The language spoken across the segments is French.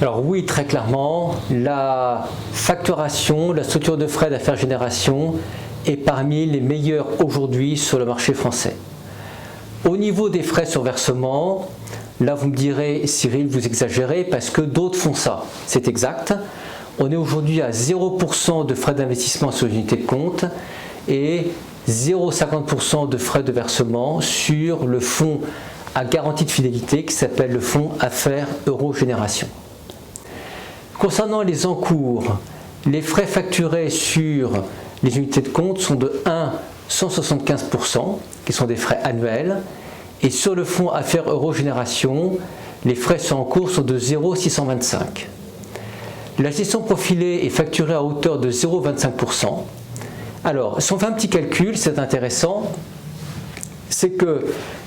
Alors oui, très clairement, la facturation, la structure de frais d'affaires génération est parmi les meilleures aujourd'hui sur le marché français. Au niveau des frais sur versement, là vous me direz, Cyril, vous exagérez parce que d'autres font ça. C'est exact. On est aujourd'hui à 0% de frais d'investissement sur l'unité de compte et 0,50% de frais de versement sur le fonds à garantie de fidélité qui s'appelle le fonds Affaires Euro Génération. Concernant les encours, les frais facturés sur les unités de compte sont de 1,175%, qui sont des frais annuels, et sur le fonds Affaires Euro Génération, les frais en cours sont de 0,625. La gestion profilée est facturée à hauteur de 0,25%. Alors, si on fait un petit calcul, c'est intéressant, c'est que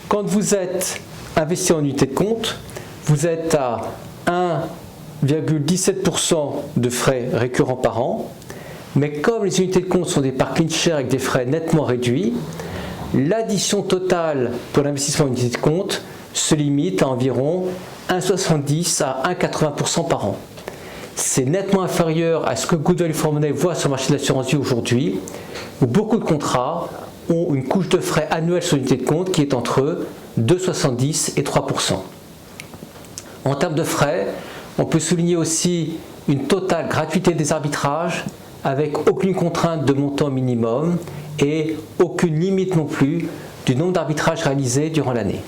quand vous êtes investi en unité de compte, vous êtes à 1,17% de frais récurrents par an, mais comme les unités de compte sont des parkings shares avec des frais nettement réduits, l'addition totale pour l'investissement en unité de compte se limite à environ 1,70 à 1,80% par an. C'est nettement inférieur à ce que Good Value for Money voit sur le marché de l'assurance vie aujourd'hui, où beaucoup de contrats ont une couche de frais annuels sur l'unité de compte qui est entre 2,70 et 3%. En termes de frais, on peut souligner aussi une totale gratuité des arbitrages avec aucune contrainte de montant minimum et aucune limite non plus du nombre d'arbitrages réalisés durant l'année.